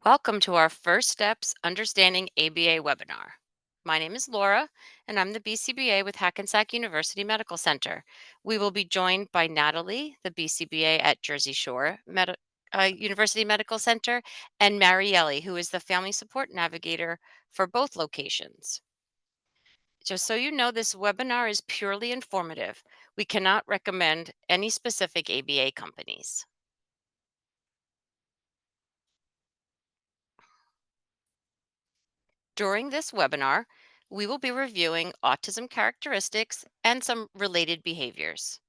Welcome to our First Steps Understanding ABA webinar. My name is Laura, and I'm the BCBA with Hackensack University Medical Center. We will be joined by Natalie, the BCBA at Jersey Shore University Medical Center, and Marielle, who is the Family Support Navigator for both locations. Just so you know, this webinar is purely informative. We cannot recommend any specific ABA companies. During this webinar, we will be reviewing autism characteristics and some related behaviors.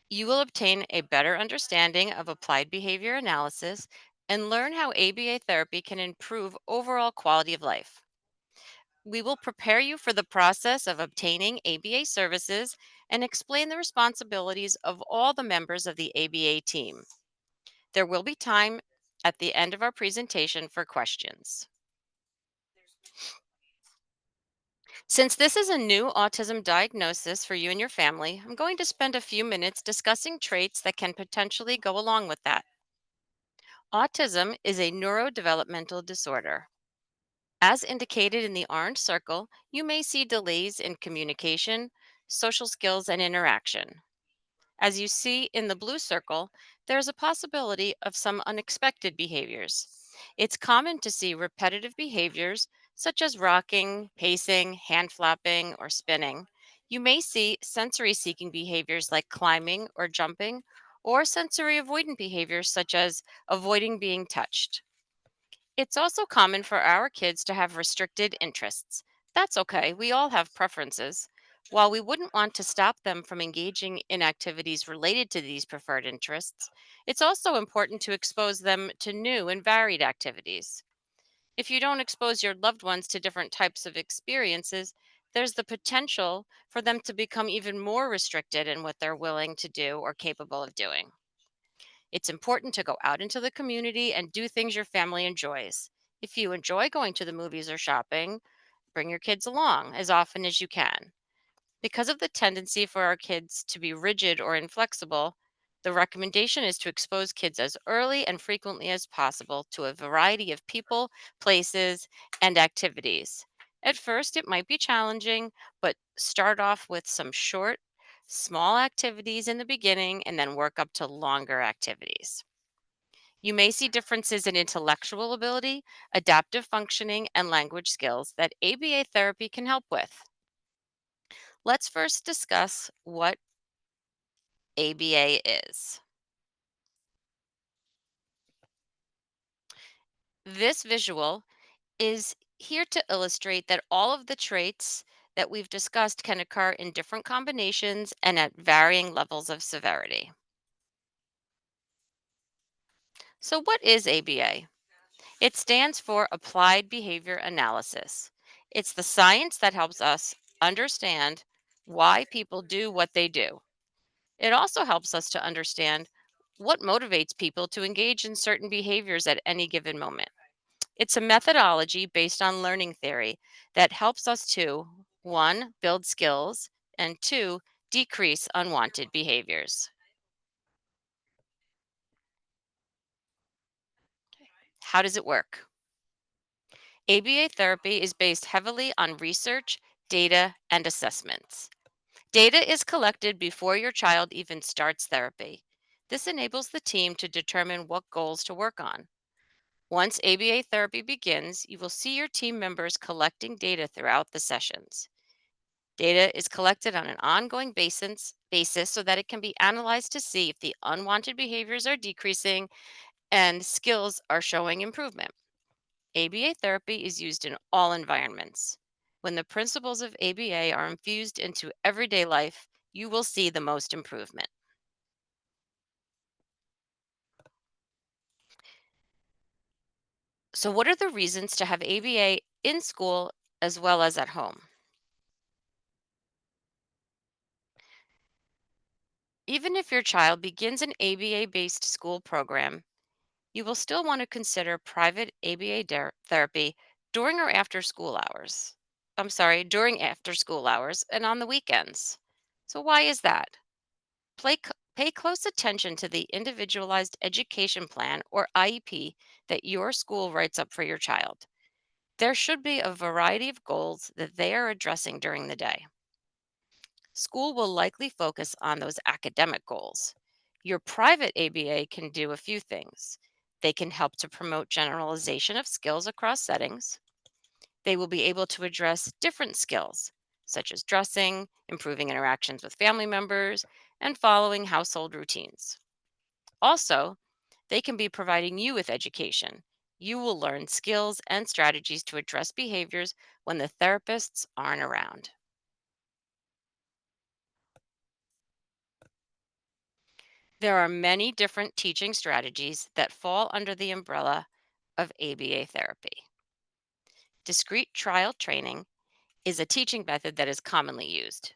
You will obtain a better understanding of applied behavior analysis and learn how ABA therapy can improve overall quality of life. We will prepare you for the process of obtaining ABA services and explain the responsibilities of all the members of the ABA team. There will be time at the end of our presentation for questions. Since this is a new autism diagnosis for you and your family, I'm going to spend a few minutes discussing traits that can potentially go along with that. Autism is a neurodevelopmental disorder. As indicated in the orange circle, you may see delays in communication, social skills, and interaction. As you see in the blue circle, there's a possibility of some unexpected behaviors. It's common to see repetitive behaviors such as rocking, pacing, hand flapping, or spinning. You may see sensory seeking behaviors like climbing or jumping, or sensory avoidant behaviors such as avoiding being touched. It's also common for our kids to have restricted interests. That's okay, we all have preferences. While we wouldn't want to stop them from engaging in activities related to these preferred interests, it's also important to expose them to new and varied activities. If you don't expose your loved ones to different types of experiences, there's the potential for them to become even more restricted in what they're willing to do or capable of doing. It's important to go out into the community and do things your family enjoys. If you enjoy going to the movies or shopping, bring your kids along as often as you can. Because of the tendency for our kids to be rigid or inflexible, the recommendation is to expose kids as early and frequently as possible to a variety of people, places, and activities. At first, it might be challenging, but start off with some short, small activities in the beginning and then work up to longer activities. You may see differences in intellectual ability, adaptive functioning, and language skills that ABA therapy can help with. Let's first discuss what ABA is. This visual is here to illustrate that all of the traits that we've discussed can occur in different combinations and at varying levels of severity. So, what is ABA? It stands for Applied Behavior Analysis. It's the science that helps us understand why people do what they do. It also helps us to understand what motivates people to engage in certain behaviors at any given moment. It's a methodology based on learning theory that helps us to one, build skills, and two, decrease unwanted behaviors. How does it work? ABA therapy is based heavily on research, data, and assessments. Data is collected before your child even starts therapy. This enables the team to determine what goals to work on. Once ABA therapy begins, you will see your team members collecting data throughout the sessions. Data is collected on an ongoing basis so that it can be analyzed to see if the unwanted behaviors are decreasing and skills are showing improvement. ABA therapy is used in all environments. When the principles of ABA are infused into everyday life, you will see the most improvement. So, what are the reasons to have ABA in school as well as at home? Even if your child begins an ABA based school program, you will still want to consider private ABA therapy during or after school hours. I'm sorry, during after school hours and on the weekends. So, why is that? Pay close attention to the individualized education plan or IEP that your school writes up for your child. There should be a variety of goals that they are addressing during the day. School will likely focus on those academic goals. Your private ABA can do a few things. They can help to promote generalization of skills across settings. They will be able to address different skills, such as dressing, improving interactions with family members, and following household routines. Also, they can be providing you with education. You will learn skills and strategies to address behaviors when the therapists aren't around. There are many different teaching strategies that fall under the umbrella of ABA therapy. Discrete trial training is a teaching method that is commonly used.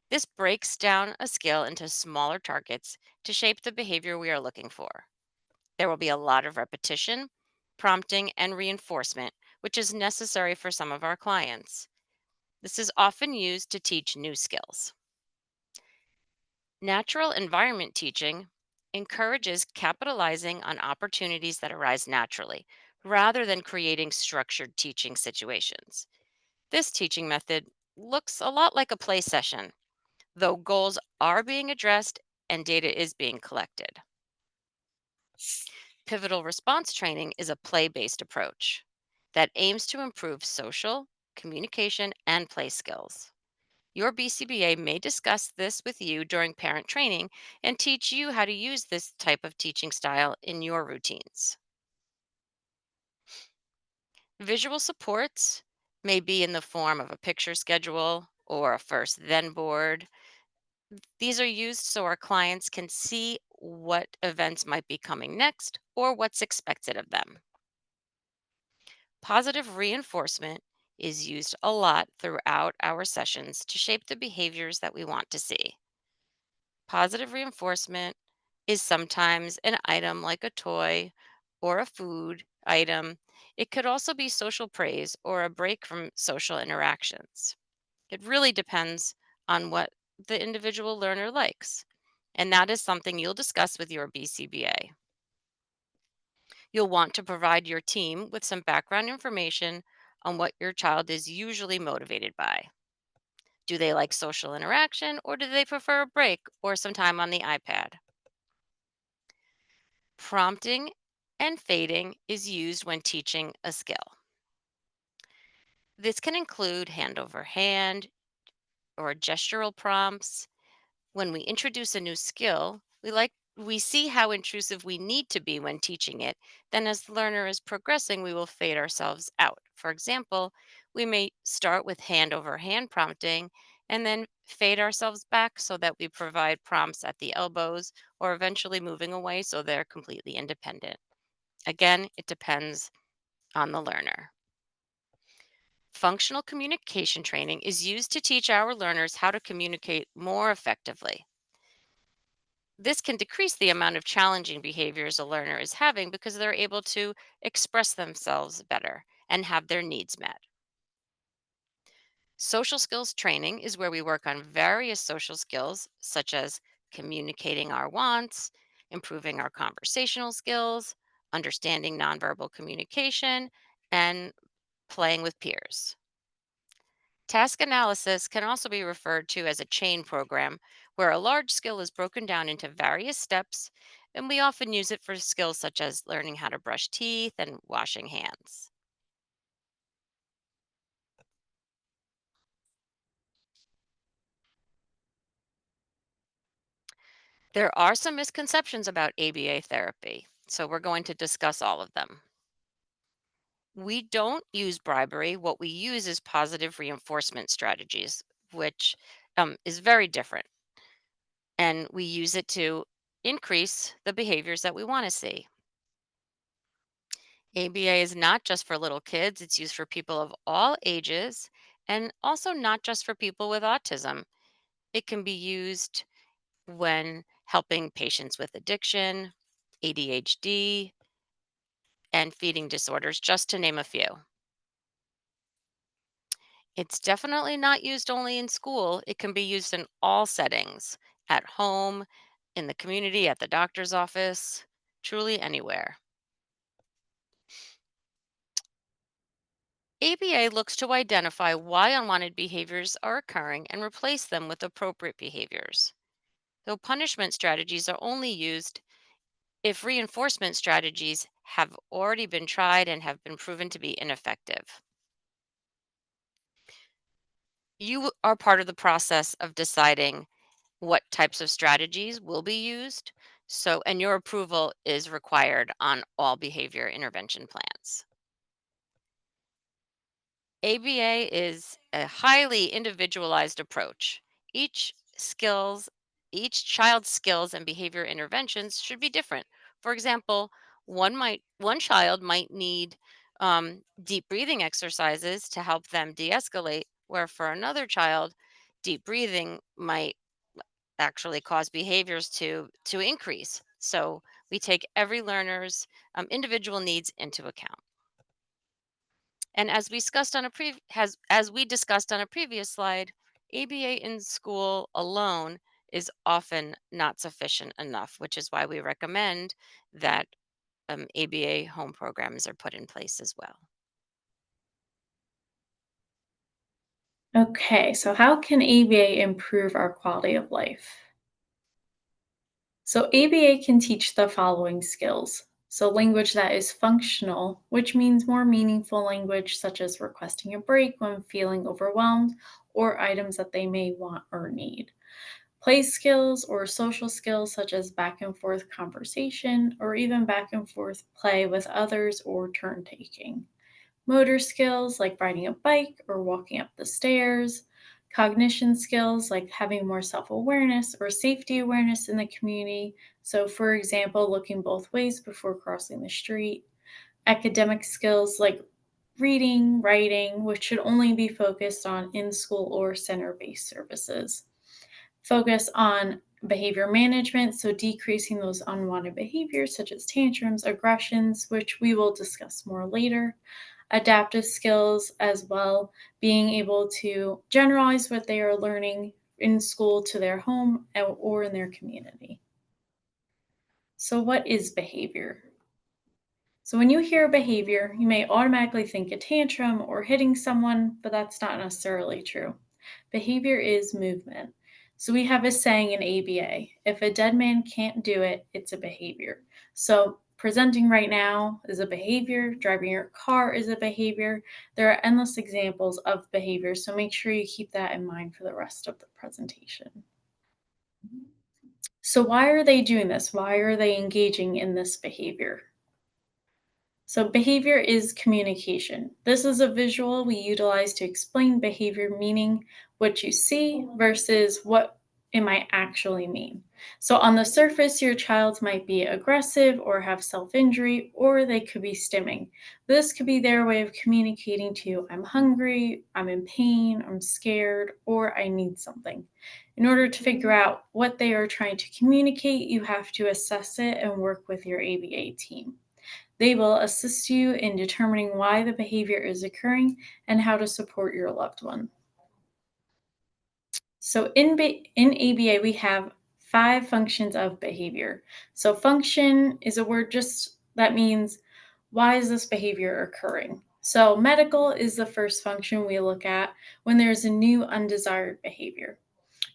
This breaks down a skill into smaller targets to shape the behavior we are looking for. There will be a lot of repetition, prompting, and reinforcement, which is necessary for some of our clients. This is often used to teach new skills. Natural environment teaching encourages capitalizing on opportunities that arise naturally rather than creating structured teaching situations. This teaching method looks a lot like a play session, though goals are being addressed and data is being collected. Pivotal response training is a play based approach that aims to improve social, communication, and play skills. Your BCBA may discuss this with you during parent training and teach you how to use this type of teaching style in your routines. Visual supports may be in the form of a picture schedule or a first then board. These are used so our clients can see what events might be coming next or what's expected of them. Positive reinforcement is used a lot throughout our sessions to shape the behaviors that we want to see. Positive reinforcement is sometimes an item like a toy or a food item. It could also be social praise or a break from social interactions. It really depends on what the individual learner likes. And that is something you'll discuss with your BCBA. You'll want to provide your team with some background information on what your child is usually motivated by. Do they like social interaction or do they prefer a break or some time on the iPad? Prompting and fading is used when teaching a skill. This can include hand over hand or gestural prompts. When we introduce a new skill, we see how intrusive we need to be when teaching it. Then as the learner is progressing, we will fade ourselves out. For example, we may start with hand over hand prompting and then fade ourselves back so that we provide prompts at the elbows or eventually moving away so they're completely independent. Again, it depends on the learner. Functional communication training is used to teach our learners how to communicate more effectively. This can decrease the amount of challenging behaviors a learner is having because they're able to express themselves better and have their needs met. Social skills training is where we work on various social skills, such as communicating our wants, improving our conversational skills, understanding nonverbal communication, and playing with peers. Task analysis can also be referred to as a chain program, where a large skill is broken down into various steps, and we often use it for skills such as learning how to brush teeth and washing hands. There are some misconceptions about ABA therapy, so we're going to discuss all of them. We don't use bribery. What we use is positive reinforcement strategies, which is very different. And we use it to increase the behaviors that we want to see. ABA is not just for little kids, it's used for people of all ages and also not just for people with autism. It can be used when helping patients with addiction, ADHD, and feeding disorders, just to name a few. It's definitely not used only in school, it can be used in all settings, at home, in the community, at the doctor's office, truly anywhere. ABA looks to identify why unwanted behaviors are occurring and replace them with appropriate behaviors. Though punishment strategies are only used if reinforcement strategies have already been tried and have been proven to be ineffective. You are part of the process of deciding what types of strategies will be used. So, and your approval is required on all behavior intervention plans. ABA is a highly individualized approach. Each skills, each child's skills and behavior interventions should be different. For example, one child might need deep breathing exercises to help them de-escalate, where for another child, deep breathing might actually cause behaviors to increase. So we take every learner's individual needs into account. And as we discussed on a previous slide, ABA in school alone is often not sufficient enough, which is why we recommend that ABA home programs are put in place as well. Okay, so how can ABA improve our quality of life? So, ABA can teach the following skills. So, language that is functional, which means more meaningful language, such as requesting a break when feeling overwhelmed, or items that they may want or need. Play skills or social skills, such as back and forth conversation, or even back and forth play with others or turn taking. Motor skills like riding a bike or walking up the stairs, cognition skills like having more self awareness or safety awareness in the community. So, for example, looking both ways before crossing the street. Academic skills like reading, writing, which should only be focused on in school or center based services. Focus on behavior management, so decreasing those unwanted behaviors such as tantrums, aggressions, which we will discuss more later. Adaptive skills as well, being able to generalize what they are learning in school to their home or in their community. So, what is behavior? So, when you hear behavior, you may automatically think a tantrum or hitting someone, but that's not necessarily true. Behavior is movement. So, we have a saying in ABA, if a dead man can't do it, it's a behavior. So, presenting right now is a behavior, driving your car is a behavior. There are endless examples of behavior, so make sure you keep that in mind for the rest of the presentation. So, why are they doing this? Why are they engaging in this behavior? So, behavior is communication. This is a visual we utilize to explain behavior, meaning what you see versus what it might actually mean. So, on the surface, your child might be aggressive or have self injury, or they could be stimming. This could be their way of communicating to you I'm hungry, I'm in pain, I'm scared, or I need something. In order to figure out what they are trying to communicate, you have to assess it and work with your ABA team. They will assist you in determining why the behavior is occurring and how to support your loved one. So in ABA, we have 5 functions of behavior. So function is a word just that means why is this behavior occurring? So medical is the first function we look at when there's a new undesired behavior.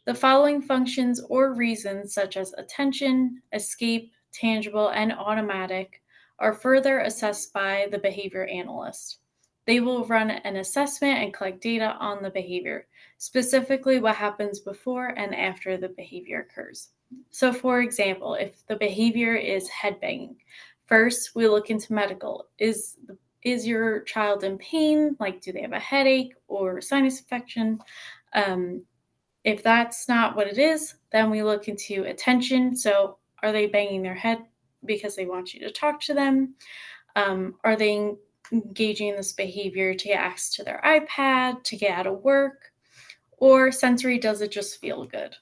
The following functions or reasons, such as attention, escape, tangible, and automatic, are further assessed by the behavior analyst. They will run an assessment and collect data on the behavior, specifically what happens before and after the behavior occurs. So, for example, if the behavior is headbanging, first we look into medical. Is your child in pain? Like, do they have a headache or sinus infection? Um, if that's not what it is, then we look into attention. So, are they banging their head because they want you to talk to them? Are they engaging in this behavior to get access to their iPad, to get out of work? Or sensory, does it just feel good?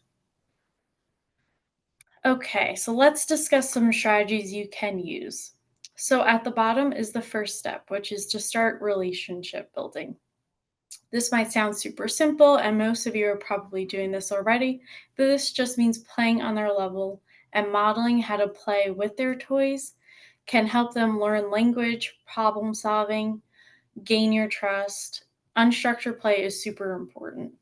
Okay, so let's discuss some strategies you can use. So, at the bottom is the first step, which is to start relationship building. This might sound super simple, and most of you are probably doing this already, but this just means playing on their level and modeling how to play with their toys can help them learn language, problem solving, gain your trust. Unstructured play is super important.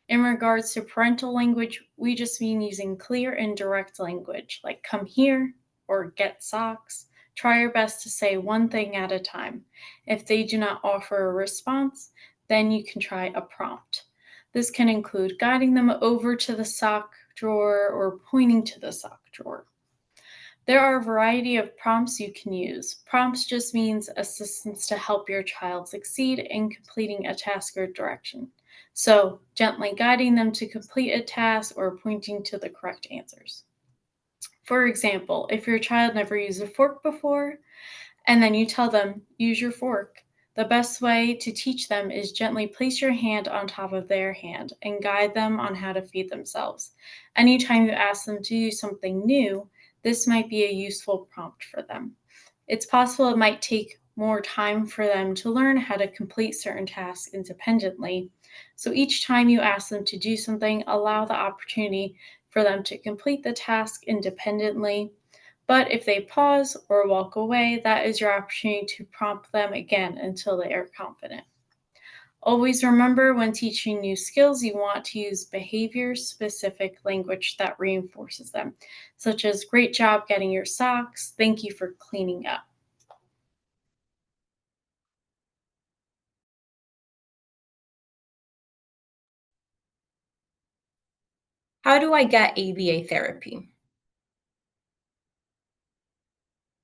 In regards to parental language, we just mean using clear and direct language, like come here or get socks. Try your best to say one thing at a time. If they do not offer a response, then you can try a prompt. This can include guiding them over to the sock drawer or pointing to the sock drawer. There are a variety of prompts you can use. Prompts just means assistance to help your child succeed in completing a task or direction. So, gently guiding them to complete a task or pointing to the correct answers. For example, if your child never used a fork before and then you tell them, use your fork, the best way to teach them is gently place your hand on top of their hand and guide them on how to feed themselves. Anytime you ask them to do something new, this might be a useful prompt for them. It's possible it might take more time for them to learn how to complete certain tasks independently. So each time you ask them to do something, allow the opportunity for them to complete the task independently. But if they pause or walk away, that is your opportunity to prompt them again until they are confident. Always remember when teaching new skills, you want to use behavior specific language that reinforces them, such as great job getting your socks, thank you for cleaning up. How do I get ABA therapy?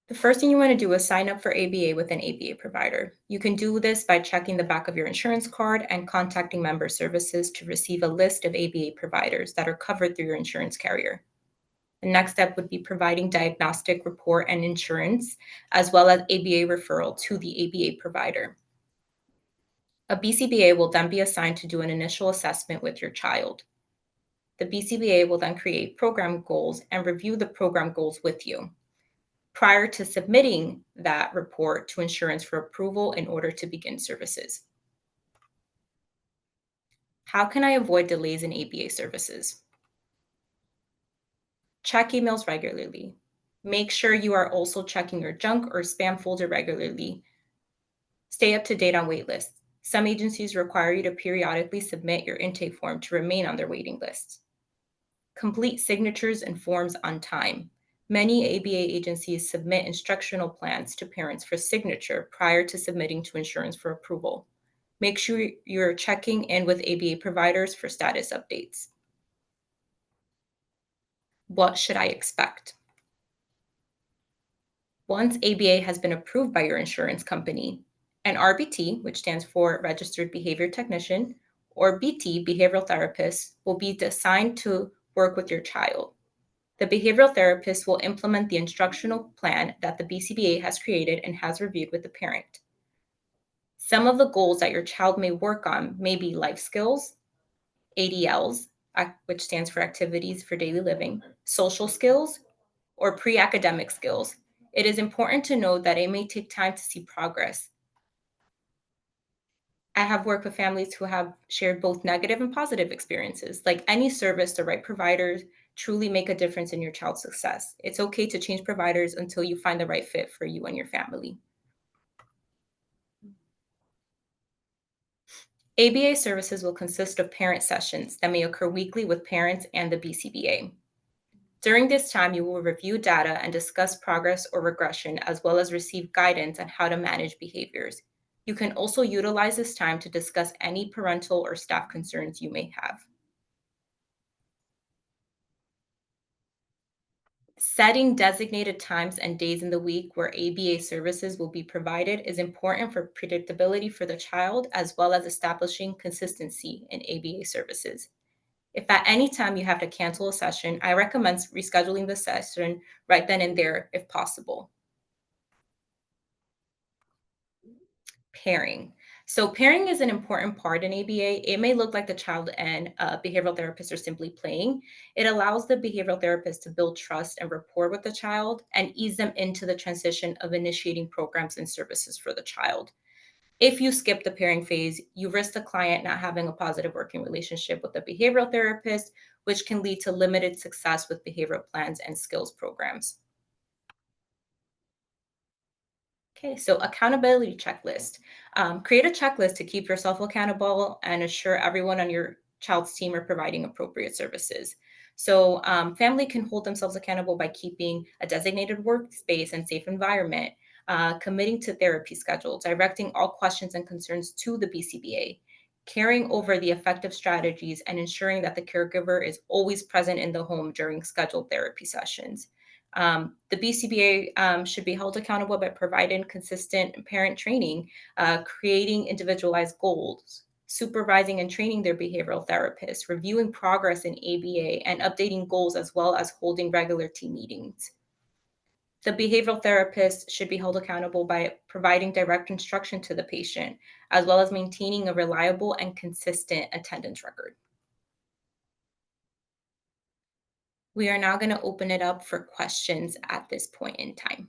The first thing you want to do is sign up for ABA with an ABA provider. You can do this by checking the back of your insurance card and contacting member services to receive a list of ABA providers that are covered through your insurance carrier. The next step would be providing diagnostic report and insurance, as well as ABA referral to the ABA provider. A BCBA will then be assigned to do an initial assessment with your child. The BCBA will then create program goals and review the program goals with you prior to submitting that report to insurance for approval in order to begin services. How can I avoid delays in ABA services? Check emails regularly. Make sure you are also checking your junk or spam folder regularly. Stay up to date on waitlists. Some agencies require you to periodically submit your intake form to remain on their waiting lists. Complete signatures and forms on time. Many ABA agencies submit instructional plans to parents for signature prior to submitting to insurance for approval. Make sure you're checking in with ABA providers for status updates. What should I expect? Once ABA has been approved by your insurance company, an RBT, which stands for Registered Behavior Technician, or BT, Behavioral Therapist, will be assigned to work with your child. The behavioral therapist will implement the instructional plan that the BCBA has created and has reviewed with the parent. Some of the goals that your child may work on may be life skills, ADLs, which stands for activities for daily living, social skills, or pre-academic skills. It is important to note that it may take time to see progress. I have worked with families who have shared both negative and positive experiences. Like any service, the right providers truly make a difference in your child's success. It's okay to change providers until you find the right fit for you and your family. ABA services will consist of parent sessions that may occur weekly with parents and the BCBA. During this time, you will review data and discuss progress or regression, as well as receive guidance on how to manage behaviors. You can also utilize this time to discuss any parental or staff concerns you may have. Setting designated times and days in the week where ABA services will be provided is important for predictability for the child, as well as establishing consistency in ABA services. If at any time you have to cancel a session, I recommend rescheduling the session right then and there if possible. Pairing. So pairing is an important part in ABA. It may look like the child and behavioral therapist are simply playing. It allows the behavioral therapist to build trust and rapport with the child and ease them into the transition of initiating programs and services for the child. If you skip the pairing phase, you risk the client not having a positive working relationship with the behavioral therapist, which can lead to limited success with behavioral plans and skills programs. Okay, so accountability checklist. Create a checklist to keep yourself accountable and assure everyone on your child's team are providing appropriate services. So, family can hold themselves accountable by keeping a designated workspace and safe environment, committing to therapy schedule, directing all questions and concerns to the BCBA, carrying over the effective strategies, and ensuring that the caregiver is always present in the home during scheduled therapy sessions. The BCBA should be held accountable by providing consistent parent training, creating individualized goals, supervising and training their behavioral therapists, reviewing progress in ABA, and updating goals as well as holding regular team meetings. The behavioral therapist should be held accountable by providing direct instruction to the patient, as well as maintaining a reliable and consistent attendance record. We are now going to open it up for questions at this point in time.